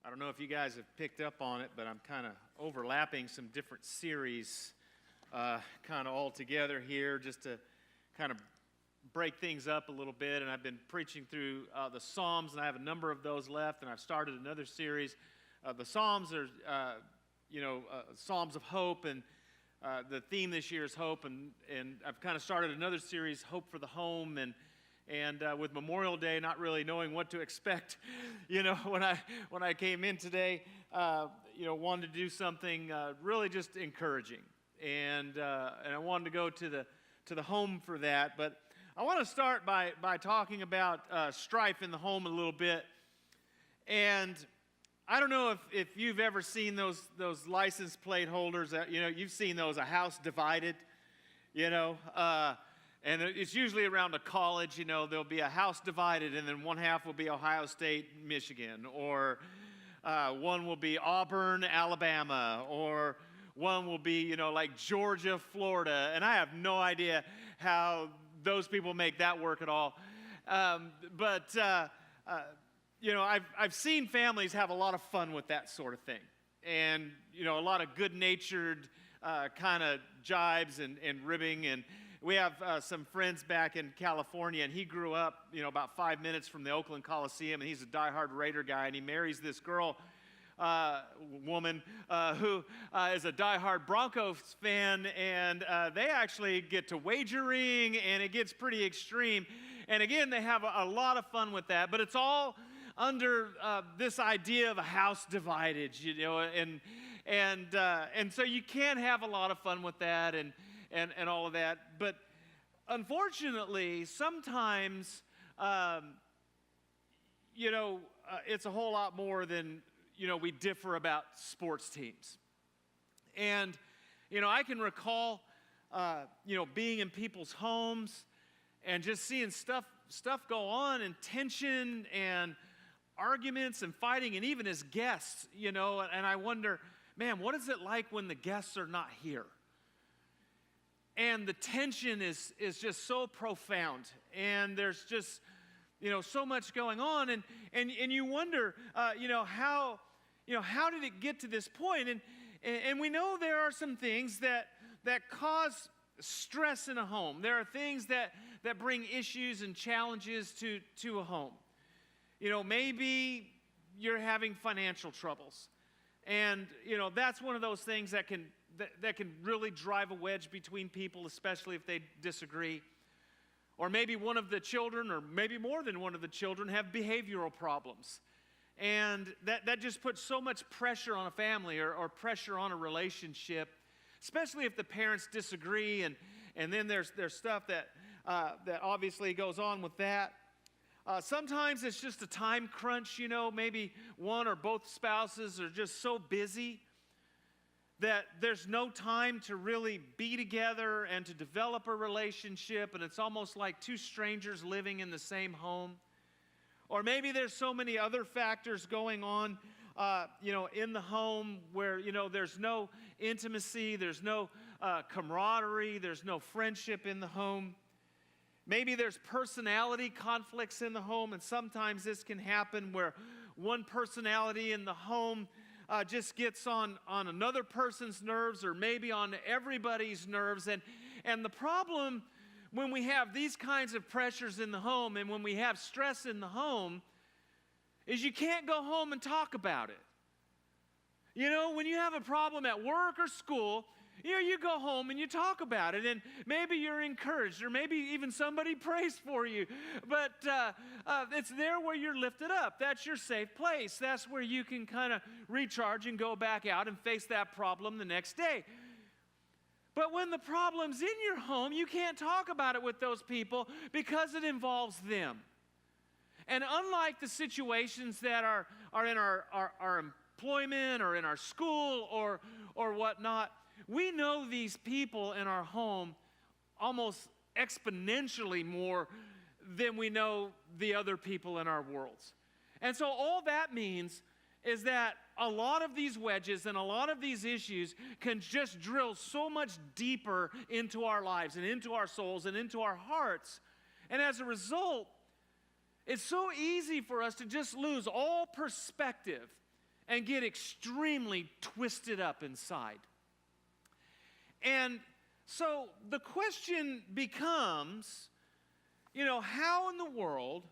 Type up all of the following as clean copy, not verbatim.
I don't know if you guys have picked up on it, but I'm kind of overlapping some different series kind of all together here just to kind of break things up a little bit. And I've been preaching through the Psalms, and I have a number of those left, and I've started another series. The Psalms are, Psalms of Hope, and the theme this year is hope, and I've kind of started another series, Hope for the Home, and with Memorial Day, not really knowing what to expect, when I came in today, wanted to do something really just encouraging, and I wanted to go to the home for that. But I want to start by talking about strife in the home a little bit. And I don't know if you've ever seen those license plate holders. You've seen those, a house divided, and it's usually around a college. There'll be a house divided, and then one half will be Ohio State, Michigan, or one will be Auburn, Alabama, or one will be, like Georgia, Florida. And I have no idea how those people make that work at all. But I've seen families have a lot of fun with that sort of thing. And, a lot of good-natured kind of jibes and ribbing. And we have some friends back in California, and he grew up, about 5 minutes from the Oakland Coliseum, and he's a diehard Raider guy, and he marries this woman who is a diehard Broncos fan, and they actually get to wagering, and it gets pretty extreme. And again, they have a lot of fun with that, but it's all under this idea of a house divided, and so you can have a lot of fun with that and all of that. But unfortunately, sometimes, it's a whole lot more than, we differ about sports teams. And, I can recall, being in people's homes and just seeing stuff go on, and tension and arguments and fighting, and even as guests, and I wonder, man, what is it like when the guests are not here? And the tension is just so profound, and there's just, so much going on, and you wonder, how did it get to this point? And we know there are some things that cause stress in a home. There are things that bring issues and challenges to a home. Maybe you're having financial troubles, and that's one of those things that can really drive a wedge between people, especially if they disagree. Or maybe one of the children, or maybe more than one of the children, have behavioral problems. And that just puts so much pressure on a family or pressure on a relationship, especially if the parents disagree, and then there's stuff that obviously goes on with that. Sometimes it's just a time crunch, maybe one or both spouses are just so busy that there's no time to really be together and to develop a relationship, and it's almost like two strangers living in the same home. Or maybe there's so many other factors going on, in the home where, there's no intimacy, there's no camaraderie, there's no friendship in the home. Maybe there's personality conflicts in the home, and sometimes this can happen where one personality in the home just gets on another person's nerves, or maybe on everybody's nerves. And the problem when we have these kinds of pressures in the home, and when we have stress in the home, is you can't go home and talk about it. When you have a problem at work or school, you go home and you talk about it, and maybe you're encouraged, or maybe even somebody prays for you. But it's there where you're lifted up. That's your safe place. That's where you can kind of recharge and go back out and face that problem the next day. But when the problem's in your home, you can't talk about it with those people because it involves them. And unlike the situations that are in our employment or in our school or whatnot, we know these people in our home almost exponentially more than we know the other people in our worlds. And so all that means is that a lot of these wedges and a lot of these issues can just drill so much deeper into our lives and into our souls and into our hearts. And as a result, it's so easy for us to just lose all perspective and get extremely twisted up inside. And so the question becomes, how in the world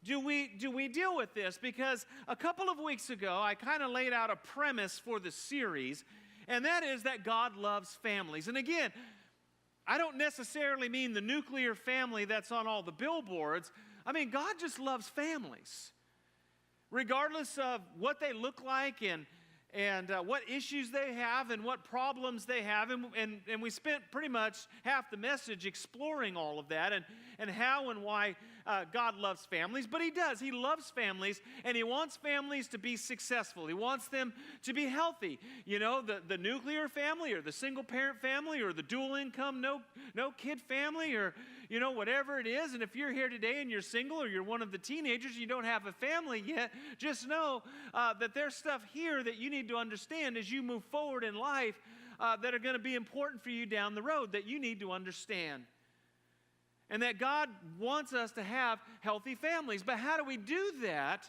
do we deal with this? Because a couple of weeks ago, I kind of laid out a premise for the series, and that is that God loves families. And again, I don't necessarily mean the nuclear family that's on all the billboards. I mean, God just loves families. Regardless of what they look like and what issues they have and what problems they have. And we spent pretty much half the message exploring all of that and how and why God loves families. But He does. He loves families, and He wants families to be successful. He wants them to be healthy. The nuclear family or the single-parent family or the dual-income, no-kid family or, whatever it is. And if you're here today and you're single or you're one of the teenagers and you don't have a family yet, just know that there's stuff here that you need to understand as you move forward in life that are going to be important for you down the road that you need to understand. And that God wants us to have healthy families. But how do we do that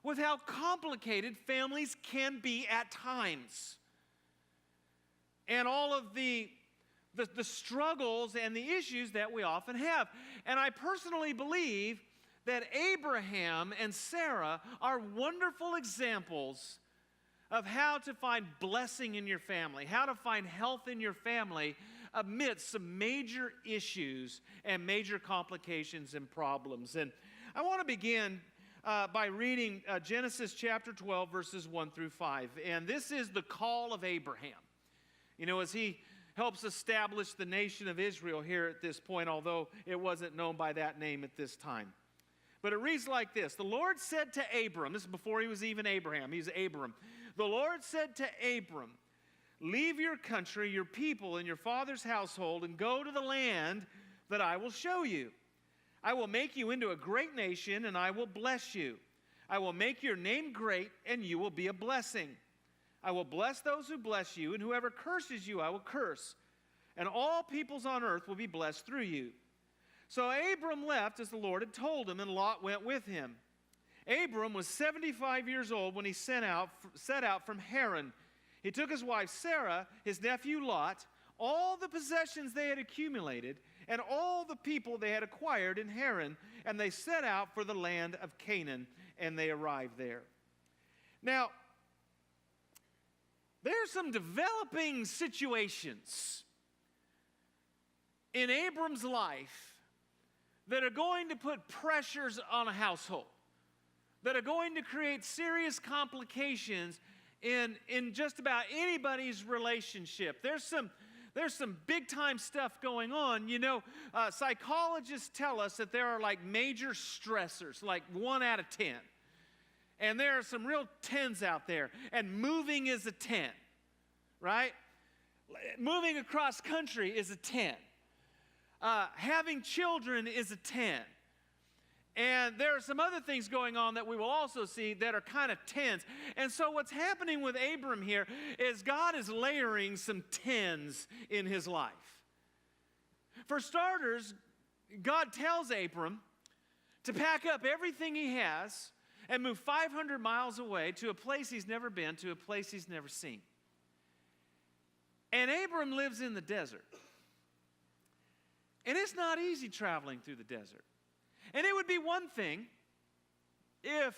with how complicated families can be at times? And all of the struggles and the issues that we often have. And I personally believe that Abraham and Sarah are wonderful examples of how to find blessing in your family, how to find health in your family amidst some major issues and major complications and problems. And I want to begin by reading Genesis chapter 12, verses 1 through 5. And this is the call of Abraham. As he helps establish the nation of Israel here at this point, although it wasn't known by that name at this time. But it reads like this. The Lord said to Abram, this is before he was even Abraham, he's Abram. The Lord said to Abram, leave your country, your people, and your father's household, and go to the land that I will show you. I will make you into a great nation, and I will bless you. I will make your name great, and you will be a blessing. I will bless those who bless you, and whoever curses you, I will curse. And all peoples on earth will be blessed through you. So Abram left as the Lord had told him, and Lot went with him. Abram was 75 years old when he set out from Haran. He took his wife Sarah, his nephew Lot, all the possessions they had accumulated, and all the people they had acquired in Haran, and they set out for the land of Canaan, and they arrived there. Now, there are some developing situations in Abram's life that are going to put pressures on a household, that are going to create serious complications in just about anybody's relationship. There's some big-time stuff going on. Psychologists tell us that there are like major stressors, like 1 out of 10. And there are some real 10s out there. And moving is a 10, right? Moving across country is a 10. Having children is a 10. And there are some other things going on that we will also see that are kind of 10s. And so what's happening with Abram here is God is layering some 10s in his life. For starters, God tells Abram to pack up everything he has and move 500 miles away to a place he's never been, to a place he's never seen. And Abram lives in the desert. And it's not easy traveling through the desert. And it would be one thing if,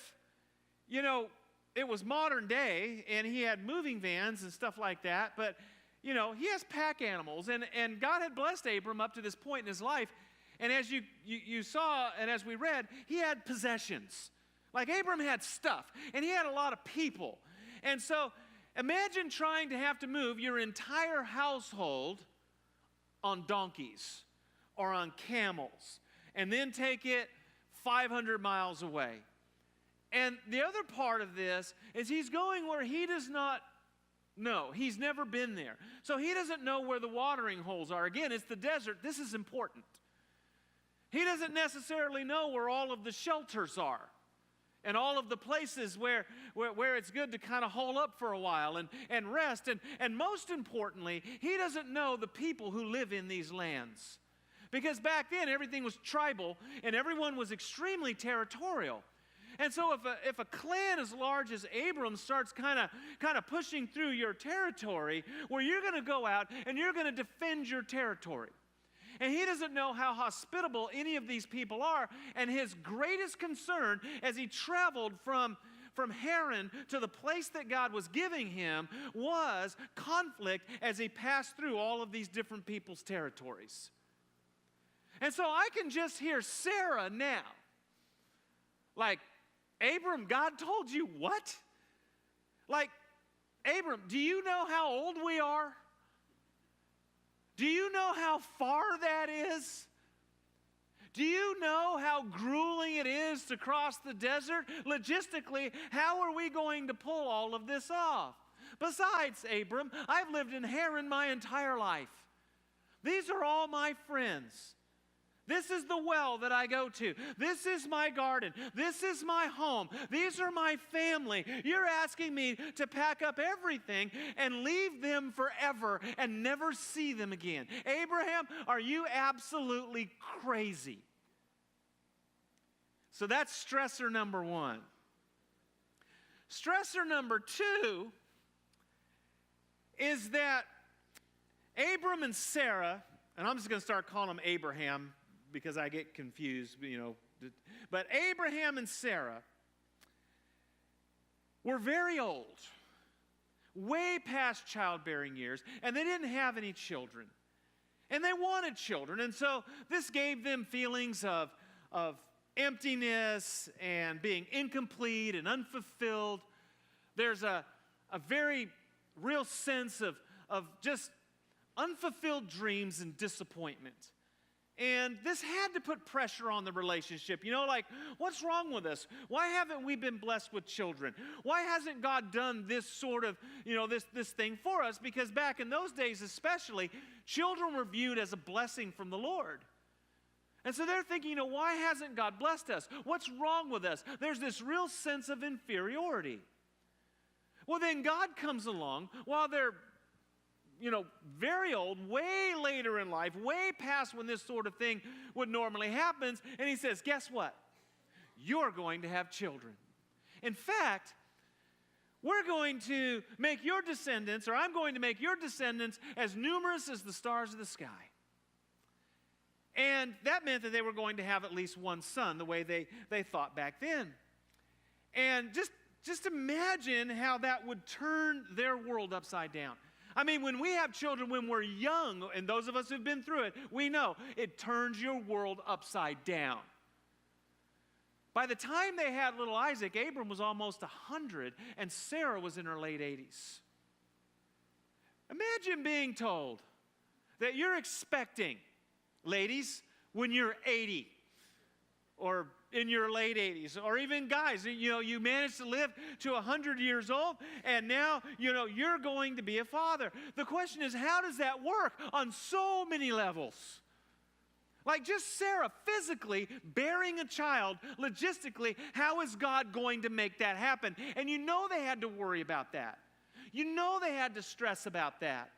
it was modern day and he had moving vans and stuff like that, but, he has pack animals. And God had blessed Abram up to this point in his life. And as you saw and as we read, he had possessions. Like Abram had stuff, and he had a lot of people. And so imagine trying to have to move your entire household on donkeys or on camels, and then take it 500 miles away. And the other part of this is he's going where he does not know. He's never been there. So he doesn't know where the watering holes are. Again, it's the desert. This is important. He doesn't necessarily know where all of the shelters are and all of the places where it's good to kind of hole up for a while and rest. And most importantly, he doesn't know the people who live in these lands. Because back then, everything was tribal, and everyone was extremely territorial. And so if a clan as large as Abram starts kind of pushing through your territory, where you're going to go out and you're going to defend your territory. And he doesn't know how hospitable any of these people are. And his greatest concern as he traveled from Haran to the place that God was giving him was conflict as he passed through all of these different people's territories. And so I can just hear Sarah now. Like, Abram, God told you what? Like, Abram, do you know how old we are? Do you know how far that is? Do you know how grueling it is to cross the desert? Logistically, how are we going to pull all of this off? Besides, Abram, I've lived in Haran my entire life. These are all my friends. This is the well that I go to. This is my garden. This is my home. These are my family. You're asking me to pack up everything and leave them forever and never see them again. Abraham, are you absolutely crazy? So that's stressor number one. Stressor number two is that Abram and Sarah, and I'm just going to start calling them Abraham, because I get confused, But Abraham and Sarah were very old, way past childbearing years, and they didn't have any children. And they wanted children, and so this gave them feelings of emptiness and being incomplete and unfulfilled. There's a very real sense of just unfulfilled dreams and disappointment. And this had to put pressure on the relationship. Like, what's wrong with us? Why haven't we been blessed with children? Why hasn't God done this sort of, this thing for us? Because back in those days especially, children were viewed as a blessing from the Lord. And so they're thinking, why hasn't God blessed us? What's wrong with us? There's this real sense of inferiority. Well, then God comes along while they're very old, way later in life, way past when this sort of thing would normally happen. And he says, guess what? You're going to have children. In fact, we're going to make your descendants, or I'm going to make your descendants as numerous as the stars of the sky. And that meant that they were going to have at least one son, the way they thought back then. And just imagine how that would turn their world upside down. I mean, when we have children when we're young, and those of us who've been through it, we know it turns your world upside down. By the time they had little Isaac, Abram was almost 100, and Sarah was in her late 80s. Imagine being told that you're expecting, ladies, when you're 80, or in your late 80s, or even guys, you managed to live to 100 years old, and now, you're going to be a father. The question is, how does that work on so many levels? Like just Sarah physically bearing a child, logistically, how is God going to make that happen? And they had to worry about that. They had to stress about that.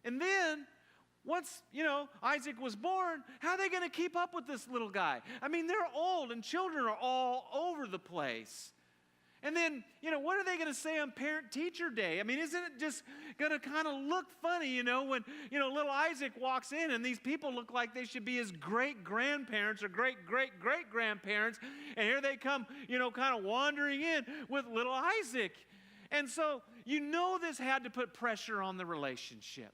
And then, once, Isaac was born, how are they going to keep up with this little guy? I mean, they're old and children are all over the place. And then, what are they going to say on Parent-Teacher Day? I mean, isn't it just going to kind of look funny, when, little Isaac walks in and these people look like they should be his great-grandparents or great-great-great-grandparents, and here they come, kind of wandering in with little Isaac. And so, this had to put pressure on the relationship.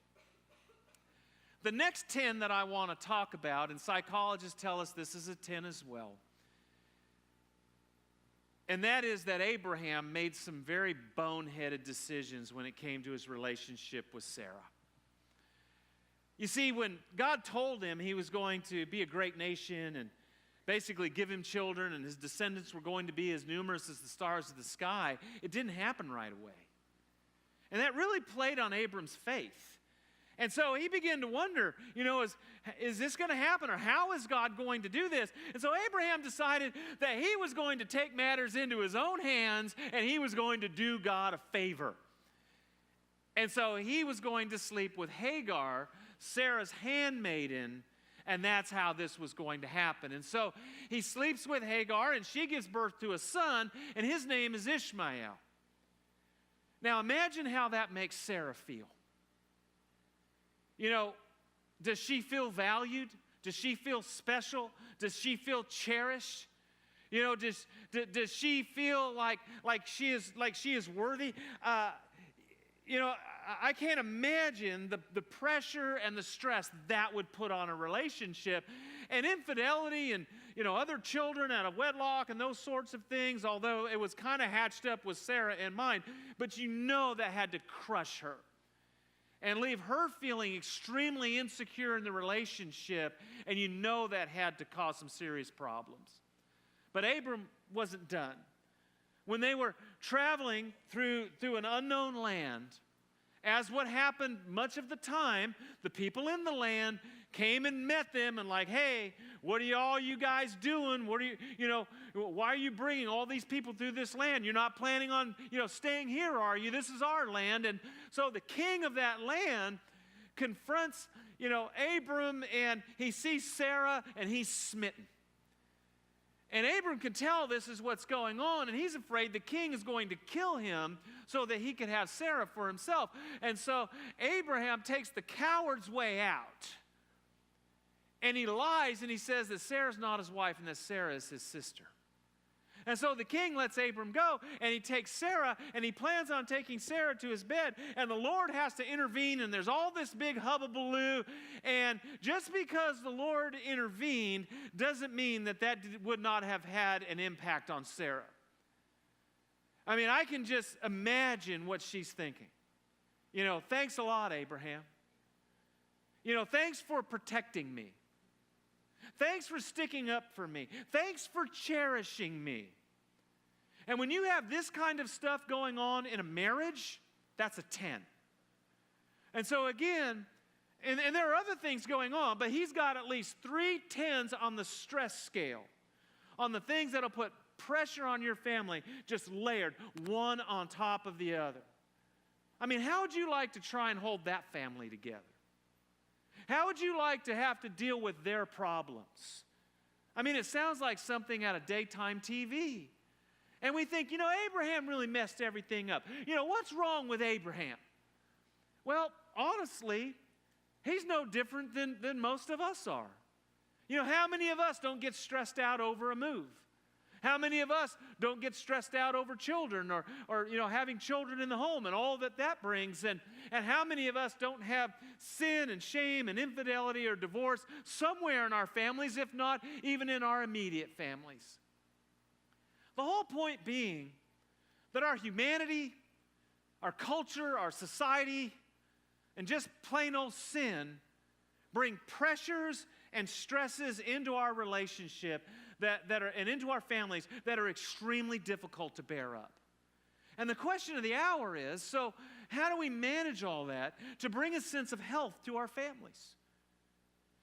The next 10 that I want to talk about, and psychologists tell us this is a 10 as well, and that is that Abraham made some very boneheaded decisions when it came to his relationship with Sarah. You see, when God told him he was going to be a great nation and basically give him children and his descendants were going to be as numerous as the stars of the sky, it didn't happen right away. And that really played on Abram's faith. And so he began to wonder, is this going to happen, or how is God going to do this? And so Abraham decided that he was going to take matters into his own hands, and he was going to do God a favor. And so he was going to sleep with Hagar, Sarah's handmaiden, And that's how this was going to happen. And so he sleeps with Hagar, and she gives birth to a son, and his name is Ishmael. Now imagine how that makes Sarah feel. You know, does she feel valued? Does she feel special? Does she feel cherished? You know, does she feel like she is worthy? You know, I can't imagine the pressure and the stress that would put on a relationship. And infidelity and, you know, other children out of wedlock and those sorts of things, although it was kind of hatched up with Sarah in mind, but you know that had to crush her and leave her feeling extremely insecure in the relationship, and you know that had to cause some serious problems. But Abram wasn't done. When they were traveling through an unknown land, as what happened much of the time, the people in the land came and met them and like, hey, what are all you guys doing? What are why are you bringing all these people through this land? You're not planning on, staying here, are you? This is our land. And so the king of that land confronts, Abram, and he sees Sarah, and he's smitten. And Abram can tell this is what's going on, and he's afraid the king is going to kill him so that he could have Sarah for himself. And so Abraham takes the coward's way out. And he lies, and he says that Sarah's not his wife and that Sarah is his sister. And so the king lets Abram go, and he takes Sarah, and he plans on taking Sarah to his bed. And the Lord has to intervene, and there's all this big hubbubaloo. And just because the Lord intervened doesn't mean that would not have had an impact on Sarah. I mean, I can just imagine what she's thinking. Thanks a lot, Abraham. Thanks for protecting me. Thanks for sticking up for me. Thanks for cherishing me. And when you have this kind of stuff going on in a marriage, that's a 10. And so again, and there are other things going on, but he's got at least 3 10s on the stress scale, on the things that'll put pressure on your family, just layered, one on top of the other. I mean, how would you like to try and hold that family together? How would you like to have to deal with their problems? I mean, it sounds like something out of daytime TV. And we think, Abraham really messed everything up. What's wrong with Abraham? Well, honestly, he's no different than most of us are. How many of us don't get stressed out over a move? How many of us don't get stressed out over children or having children in the home and all that brings? And how many of us don't have sin and shame and infidelity or divorce somewhere in our families, if not even in our immediate families? The whole point being that our humanity, our culture, our society, and just plain old sin bring pressures and stresses into our relationship and into our families that are extremely difficult to bear up. And the question of the hour is, so how do we manage all that to bring a sense of health to our families?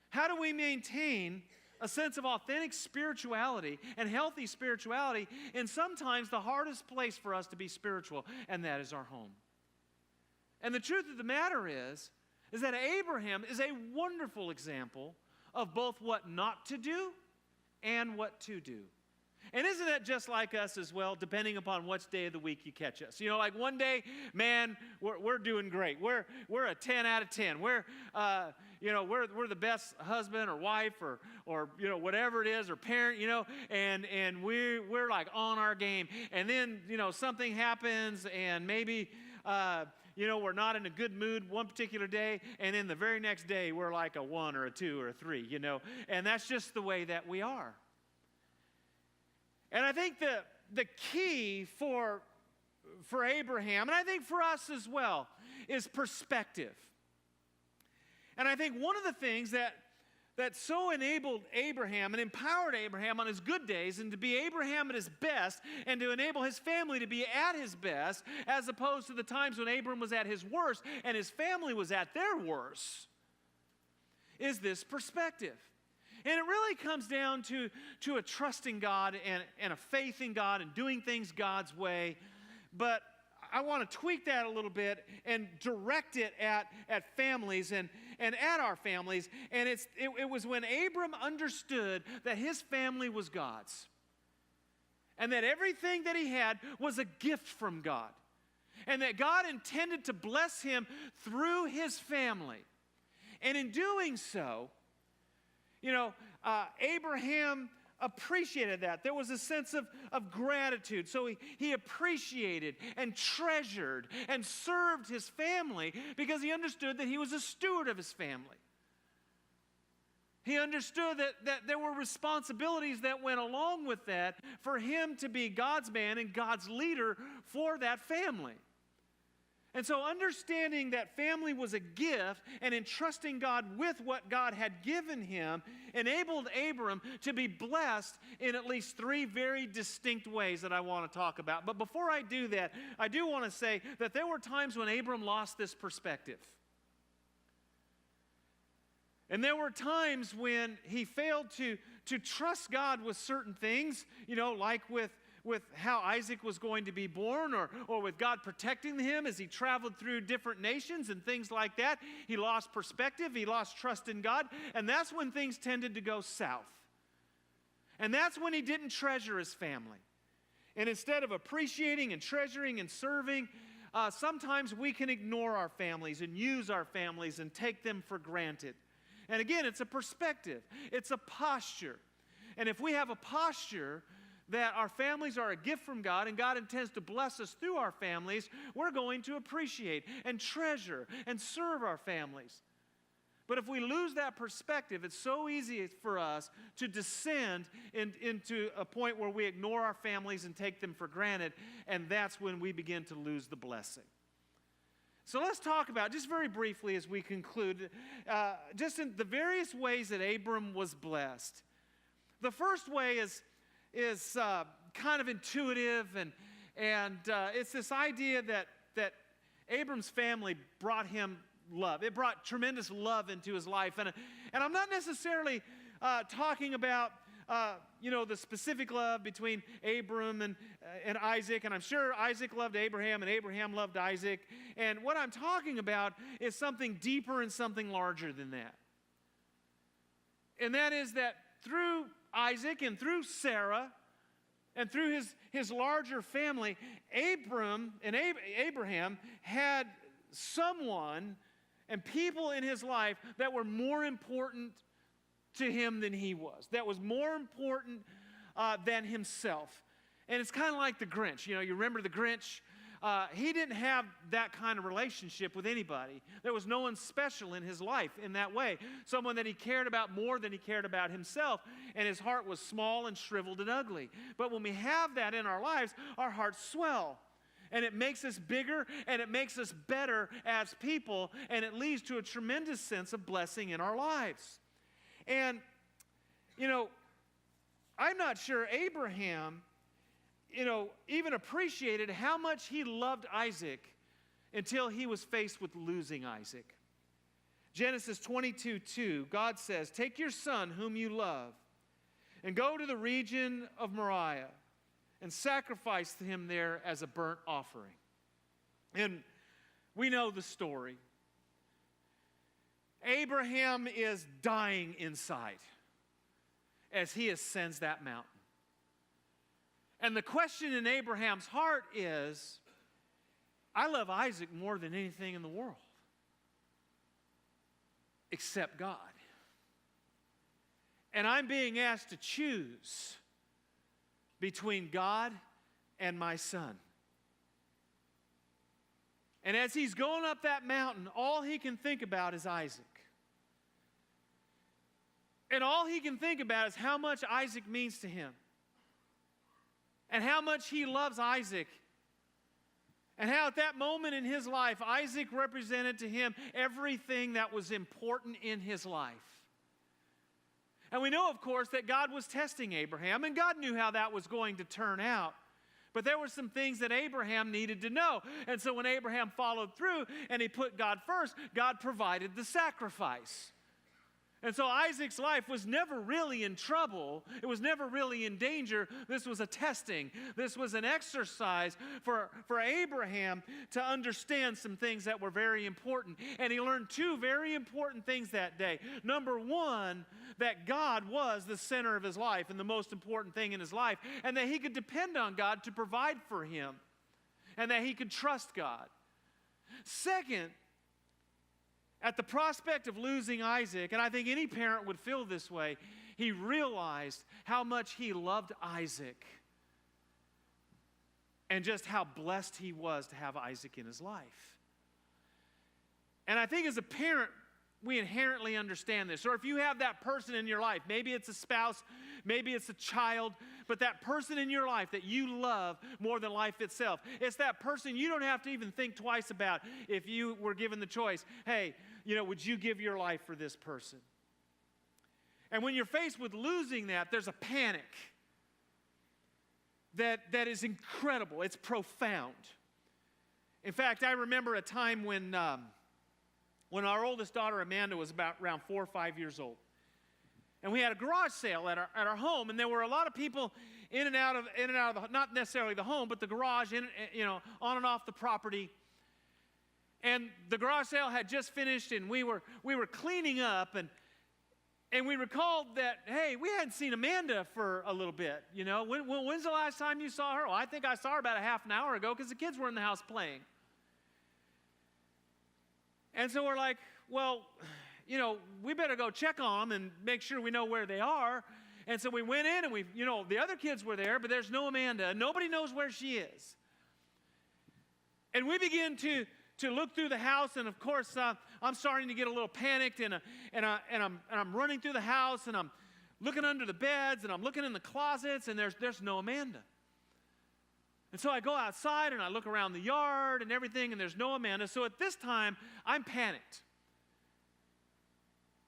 How do we maintain a sense of authentic spirituality and healthy spirituality in sometimes the hardest place for us to be spiritual, and that is our home? And the truth of the matter is that Abraham is a wonderful example of both what not to do and what to do. And isn't that just like us as well, depending upon which day of the week you catch us? Like one day, man, we're doing great. We're a 10 out of 10. We're the best husband or wife or whatever it is, or parent, and we're like on our game. And then, something happens, and maybe we're not in a good mood one particular day, and then the very next day we're like a 1 or a 2 or a 3, and that's just the way that we are. And I think the key for Abraham, and I think for us as well, is perspective. And I think one of the things that so enabled Abraham and empowered Abraham on his good days, and to be Abraham at his best, and to enable his family to be at his best, as opposed to the times when Abram was at his worst and his family was at their worst, is this perspective. And it really comes down to a trust in God and a faith in God and doing things God's way. But I want to tweak that a little bit and direct it at families and at our families. And it was when Abram understood that his family was God's. And that everything that he had was a gift from God. And that God intended to bless him through his family. And in doing so, Abraham appreciated that. There was a sense of gratitude. So he appreciated and treasured and served his family because he understood that he was a steward of his family. He understood that there were responsibilities that went along with that for him to be God's man and God's leader for that family. And so understanding that family was a gift and entrusting God with what God had given him enabled Abram to be blessed in at least three very distinct ways that I want to talk about. But before I do that, I do want to say that there were times when Abram lost this perspective. And there were times when he failed to trust God with certain things, like with how Isaac was going to be born or with God protecting him as he traveled through different nations and things like that. He lost perspective. He lost trust in God. And that's when things tended to go south. And that's when he didn't treasure his family. And instead of appreciating and treasuring and serving, sometimes we can ignore our families and use our families and take them for granted. And again, it's a perspective. It's a posture. And if we have a posture that our families are a gift from God and God intends to bless us through our families, we're going to appreciate and treasure and serve our families. But if we lose that perspective, it's so easy for us to descend into a point where we ignore our families and take them for granted, and that's when we begin to lose the blessing. So let's talk about, just very briefly as we conclude, just in the various ways that Abram was blessed. The first way is kind of intuitive, and it's this idea that Abram's family brought him love. It brought tremendous love into his life. And I'm not necessarily talking about the specific love between Abram and Isaac, and I'm sure Isaac loved Abraham and Abraham loved Isaac. And what I'm talking about is something deeper and something larger than that. And that is that through Isaac and through Sarah and through his larger family, Abraham had someone and people in his life that were more important to him than he was, that was more important than himself. And it's kind of like the Grinch. You remember the Grinch? He didn't have that kind of relationship with anybody. There was no one special in his life in that way. Someone that he cared about more than he cared about himself. And his heart was small and shriveled and ugly. But when we have that in our lives, our hearts swell. And it makes us bigger and it makes us better as people. And it leads to a tremendous sense of blessing in our lives. And, I'm not sure Abraham even appreciated how much he loved Isaac until he was faced with losing Isaac. Genesis 22:2, God says, "Take your son whom you love and go to the region of Moriah and sacrifice him there as a burnt offering." And we know the story. Abraham is dying inside as he ascends that mountain. And the question in Abraham's heart is, I love Isaac more than anything in the world, except God. And I'm being asked to choose between God and my son. And as he's going up that mountain, all he can think about is Isaac. And all he can think about is how much Isaac means to him. And how much he loves Isaac. And how at that moment in his life, Isaac represented to him everything that was important in his life. And we know, of course, that God was testing Abraham, and God knew how that was going to turn out. But there were some things that Abraham needed to know. And so when Abraham followed through and he put God first, God provided the sacrifice. And so Isaac's life was never really in trouble. It was never really in danger. This was a testing. This was an exercise for Abraham to understand some things that were very important. And he learned two very important things that day. Number one, that God was the center of his life and the most important thing in his life, and that he could depend on God to provide for him, and that he could trust God. Second, at the prospect of losing Isaac, and I think any parent would feel this way, he realized how much he loved Isaac and just how blessed he was to have Isaac in his life. And I think as a parent, we inherently understand this. Or if you have that person in your life, maybe it's a spouse, maybe it's a child, but that person in your life that you love more than life itself, it's that person you don't have to even think twice about if you were given the choice. Hey, would you give your life for this person? And when you're faced with losing that, there's a panic that is incredible. It's profound. In fact, I remember a time when our oldest daughter, Amanda, was around 4 or 5 years old. And we had a garage sale at our home, and there were a lot of people in and out of the, not necessarily the home, but the garage, on and off the property. And the garage sale had just finished, and we were cleaning up, and we recalled that, hey, we hadn't seen Amanda for a little bit. When's the last time you saw her? Well, I think I saw her about a half an hour ago because the kids were in the house playing. And so we're like, well, we better go check on them and make sure we know where they are. And so we went in, and the other kids were there, but there's no Amanda. Nobody knows where she is. And we begin to look through the house, and of course, I'm starting to get a little panicked, and I'm running through the house, and I'm looking under the beds, and I'm looking in the closets, and there's no Amanda. And so I go outside, and I look around the yard and everything, and there's no Amanda. So at this time, I'm panicked.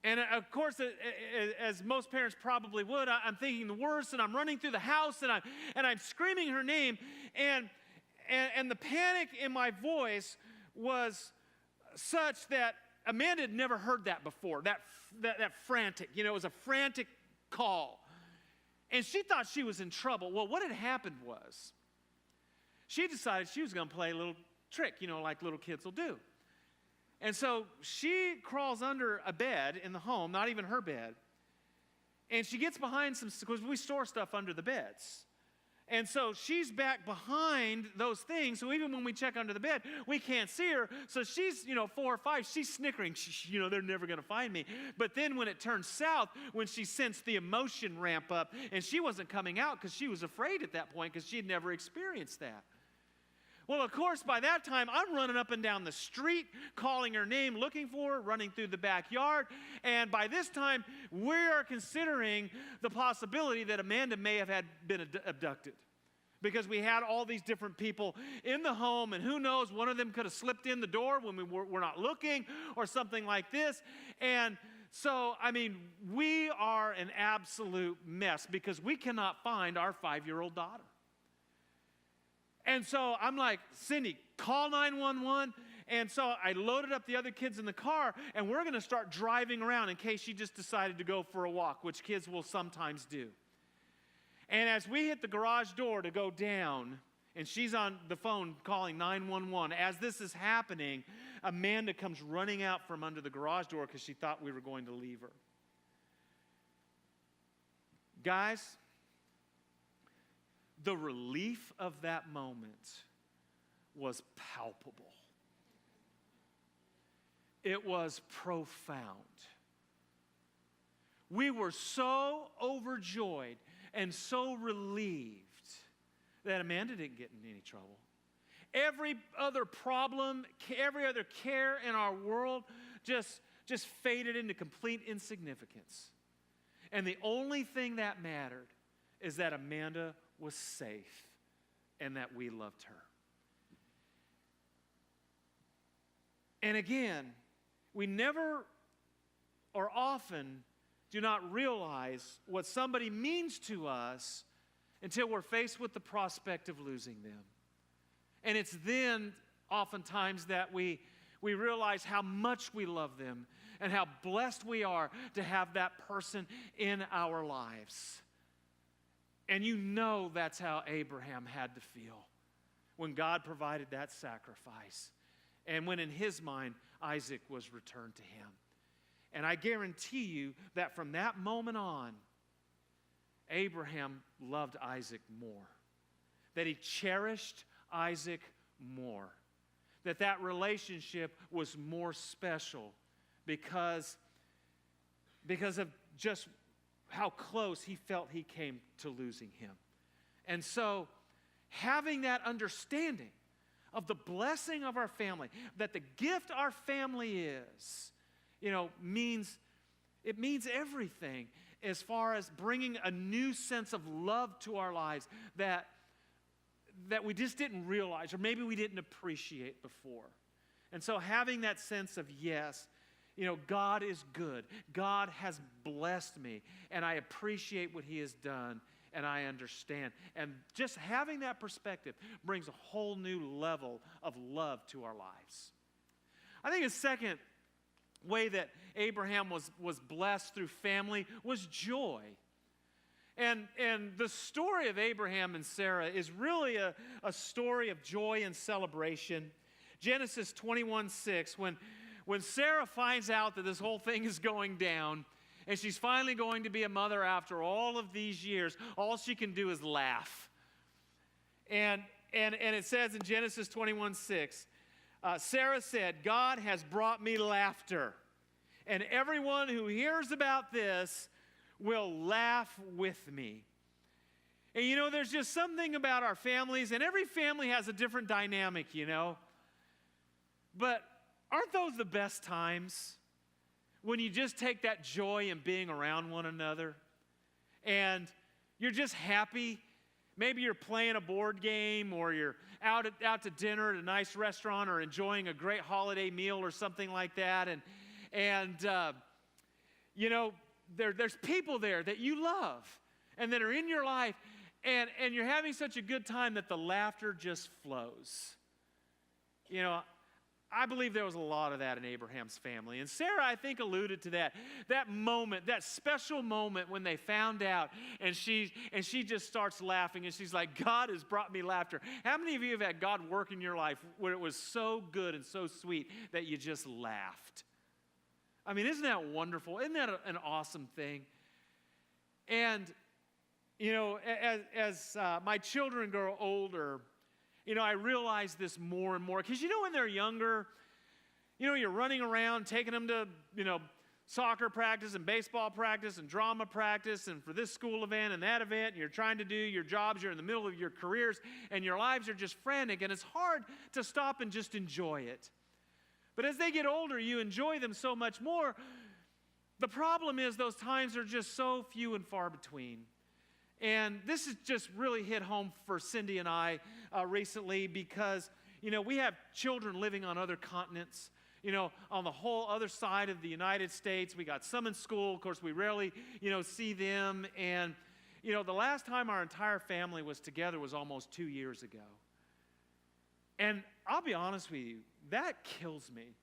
And of course, as most parents probably would, I'm thinking the worst, and I'm running through the house, and I'm screaming her name, and the panic in my voice was such that Amanda had never heard that before, that frantic. It was a frantic call. And she thought she was in trouble. Well, what had happened was she decided she was going to play a little trick, like little kids will do. And so she crawls under a bed in the home, not even her bed, and she gets behind because we store stuff under the beds. And so she's back behind those things, so even when we check under the bed, we can't see her. So she's, 4 or 5, she's snickering. They're never going to find me. But then when it turns south, when she sensed the emotion ramp up, and she wasn't coming out because she was afraid at that point because she had never experienced that. Well, of course, by that time, I'm running up and down the street, calling her name, looking for her, running through the backyard. And by this time, we are considering the possibility that Amanda may have been abducted. Because we had all these different people in the home, and who knows, one of them could have slipped in the door when we were not looking or something like this. And so, we are an absolute mess because we cannot find our 5-year-old daughter. And so I'm like, Cindy, call 911. And so I loaded up the other kids in the car, and we're going to start driving around in case she just decided to go for a walk, which kids will sometimes do. And as we hit the garage door to go down, and she's on the phone calling 911, as this is happening, Amanda comes running out from under the garage door because she thought we were going to leave her. Guys, the relief of that moment was palpable. It was profound. We were so overjoyed and so relieved that Amanda didn't get in any trouble. Every other problem, every other care in our world just faded into complete insignificance. And the only thing that mattered is that Amanda was safe and that we loved her. And again, we never or often do not realize what somebody means to us until we're faced with the prospect of losing them. And it's then oftentimes that we realize how much we love them and how blessed we are to have that person in our lives. And you know that's how Abraham had to feel when God provided that sacrifice, and when in his mind Isaac was returned to him. And I guarantee you that from that moment on, Abraham loved Isaac more, that he cherished Isaac more, that relationship was more special because of just how close he felt he came to losing him. And so, having that understanding of the blessing of our family, that the gift our family is, means everything as far as bringing a new sense of love to our lives that we just didn't realize, or maybe we didn't appreciate before. And so having that sense of, yes, God is good. God has blessed me, and I appreciate what he has done, and I understand. And just having that perspective brings a whole new level of love to our lives. I think a second way that Abraham was blessed through family was joy. And the story of Abraham and Sarah is really a story of joy and celebration. Genesis 21:6, when Sarah finds out that this whole thing is going down, and she's finally going to be a mother after all of these years, all she can do is laugh. And it says in Genesis 21:6, Sarah said, "God has brought me laughter, and everyone who hears about this will laugh with me." And there's just something about our families, and every family has a different dynamic, But aren't those the best times? When you just take that joy in being around one another, and you're just happy. Maybe you're playing a board game, or you're out to dinner at a nice restaurant, or enjoying a great holiday meal or something like that, and there's people there that you love and that are in your life, and you're having such a good time that the laughter just flows. I believe there was a lot of that in Abraham's family. And Sarah, I think, alluded to that moment, that special moment when they found out, and she just starts laughing, and she's like, "God has brought me laughter." How many of you have had God work in your life where it was so good and so sweet that you just laughed? I mean, isn't that wonderful? Isn't that an awesome thing? And, as my children grow older, I realize this more and more. Because, when they're younger, you're running around, taking them to, soccer practice and baseball practice and drama practice and for this school event and that event, and you're trying to do your jobs, you're in the middle of your careers, and your lives are just frantic, and it's hard to stop and just enjoy it. But as they get older, you enjoy them so much more. The problem is those times are just so few and far between. And this has just really hit home for Cindy and I recently because, we have children living on other continents, on the whole other side of the United States. We got some in school. Of course, we rarely, see them. And, the last time our entire family was together was almost 2 years ago. And I'll be honest with you, that kills me.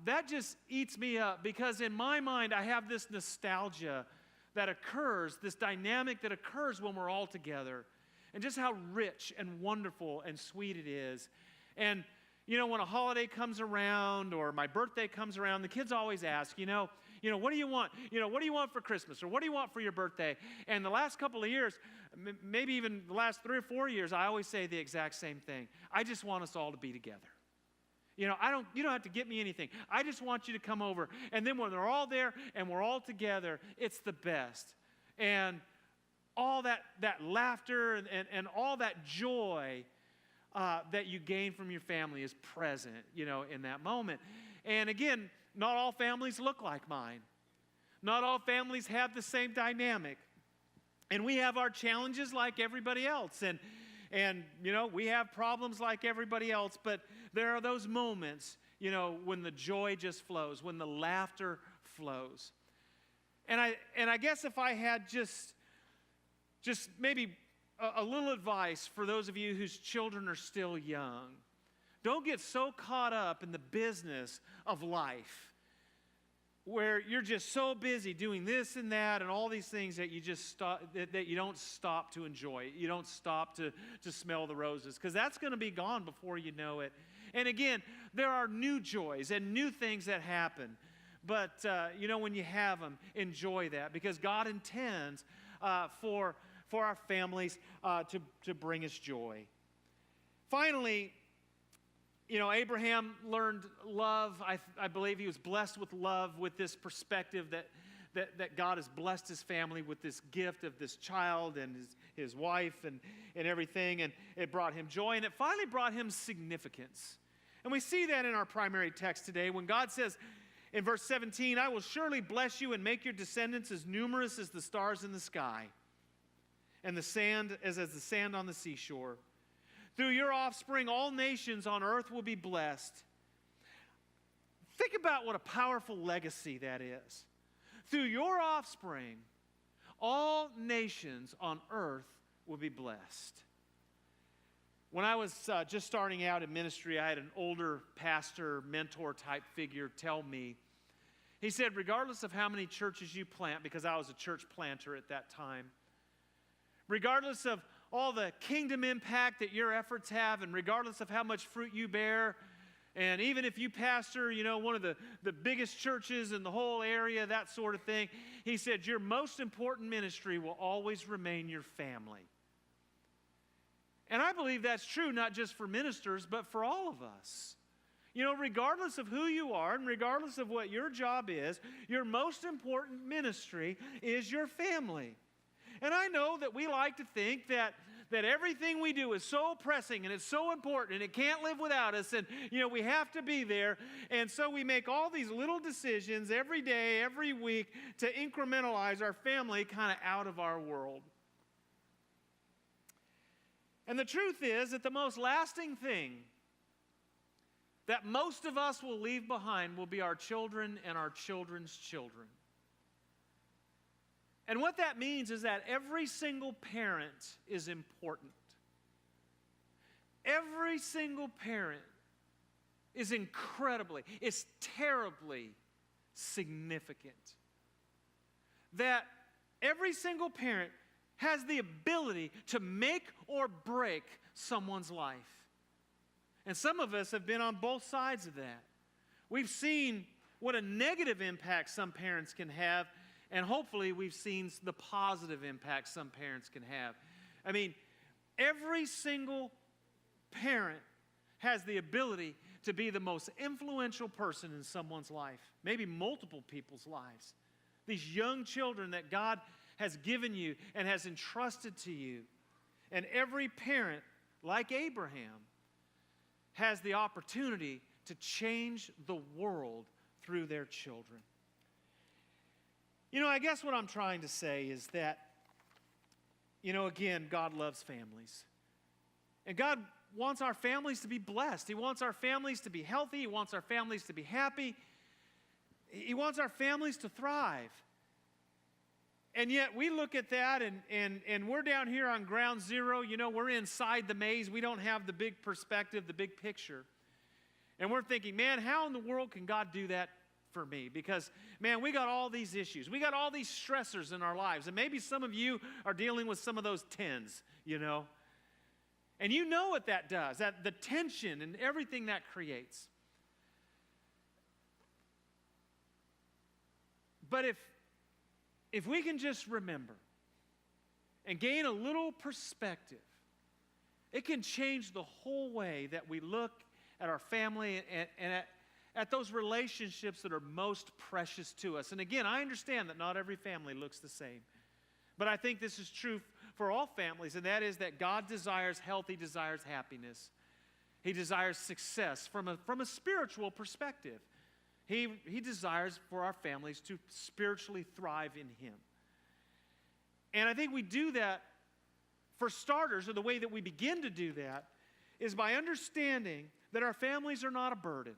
That just eats me up because in my mind, I have this nostalgia that occurs, this dynamic that occurs when we're all together, and just how rich and wonderful and sweet it is. And, when a holiday comes around or my birthday comes around, the kids always ask, what do you want? What do you want for Christmas? Or what do you want for your birthday? And the last couple of years, maybe even the last 3 or 4 years, I always say the exact same thing. I just want us all to be together. You don't have to get me anything. I just want you to come over. And then when they're all there and we're all together, it's the best. And all that laughter and all that joy that you gain from your family is present, in that moment. And again, not all families look like mine. Not all families have the same dynamic. And we have our challenges like everybody else. And we have problems like everybody else, but there are those moments, when the joy just flows, when the laughter flows. And I guess if I had just maybe a little advice for those of you whose children are still young, don't get so caught up in the business of life where you're just so busy doing this and that and all these things that you just stop, that you don't stop to enjoy it. You don't stop to smell the roses, because that's going to be gone before you know it. And again, there are new joys and new things that happen. But, when you have them, enjoy that, because God intends for our families to bring us joy. Finally, Abraham learned love. I believe he was blessed with love, with this perspective that God has blessed his family with this gift of this child and his wife and everything. And it brought him joy, and it finally brought him significance. And we see that in our primary text today when God says in verse 17, "I will surely bless you and make your descendants as numerous as the stars in the sky and the sand as the sand on the seashore. Through your offspring, all nations on earth will be blessed." Think about what a powerful legacy that is. Through your offspring, all nations on earth will be blessed. When I was just starting out in ministry, I had an older pastor, mentor type figure tell me, he said, regardless of how many churches you plant, because I was a church planter at that time, regardless of all the kingdom impact that your efforts have, and regardless of how much fruit you bear, and even if you pastor, one of the biggest churches in the whole area, that sort of thing, he said, your most important ministry will always remain your family. And I believe that's true not just for ministers, but for all of us. Regardless of who you are and regardless of what your job is, your most important ministry is your family. And I know that we like to think that everything we do is so pressing and it's so important and it can't live without us, and we have to be there. And so we make all these little decisions every day, every week to incrementalize our family kind of out of our world. And the truth is that the most lasting thing that most of us will leave behind will be our children and our children's children. And what that means is that every single parent is important. Every single parent is it's terribly significant. That every single parent has the ability to make or break someone's life. And some of us have been on both sides of that. We've seen what a negative impact some parents can have, and hopefully we've seen the positive impact some parents can have. I mean, every single parent has the ability to be the most influential person in someone's life, maybe multiple people's lives. These young children that God has given you and has entrusted to you. And every parent, like Abraham, has the opportunity to change the world through their children. I guess what I'm trying to say is that, again, God loves families. And God wants our families to be blessed. He wants our families to be healthy. He wants our families to be happy. He wants our families to thrive. And yet we look at that and we're down here on ground zero. We're inside the maze. We don't have the big perspective, the big picture. And we're thinking, man, how in the world can God do that for me? Because, man, we got all these issues. We got all these stressors in our lives. And maybe some of you are dealing with some of those 10s, And you know what that does, that the tension and everything that creates. But if we can just remember and gain a little perspective, it can change the whole way that we look at our family and at those relationships that are most precious to us. And again, I understand that not every family looks the same. But I think this is true for all families, and that is that God desires health, He desires happiness. He desires success from a spiritual perspective. He desires for our families to spiritually thrive in Him. And I think we do that, for starters, or the way that we begin to do that, is by understanding that our families are not a burden,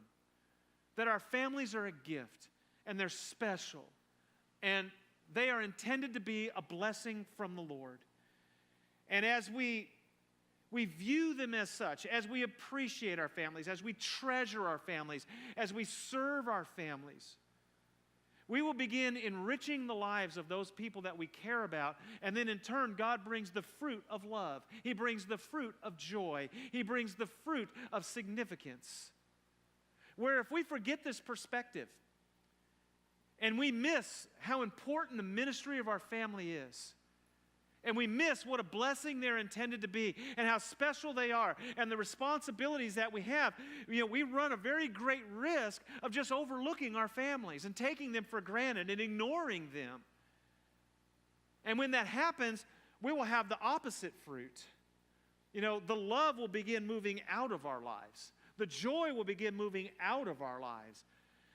that our families are a gift, and they're special, and they are intended to be a blessing from the Lord. And as we view them as such, as we appreciate our families, as we treasure our families, as we serve our families, We will begin enriching the lives of those people that we care about, and then in turn, God brings the fruit of love. He brings the fruit of joy. He brings the fruit of significance. Where if we forget this perspective, and we miss how important the ministry of our family is, and we miss what a blessing they're intended to be, and how special they are, and the responsibilities that we have, we run a very great risk of just overlooking our families and taking them for granted and ignoring them. And when that happens, we will have the opposite fruit. The love will begin moving out of our lives. The joy will begin moving out of our lives.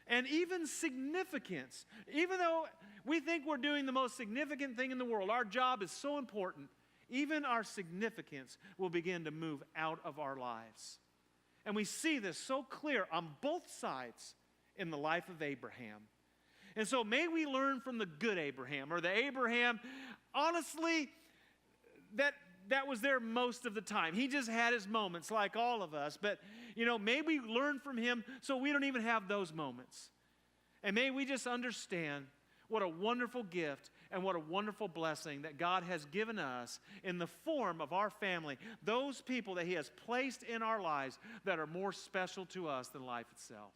And even significance. Even though we think we're doing the most significant thing in the world, our job is so important, even our significance will begin to move out of our lives. And we see this so clear on both sides in the life of Abraham. And so may we learn from the good Abraham, or the Abraham, honestly, that was there most of the time. He just had his moments like all of us. But, may we learn from him so we don't even have those moments. And may we just understand what a wonderful gift and what a wonderful blessing that God has given us in the form of our family. Those people that He has placed in our lives that are more special to us than life itself.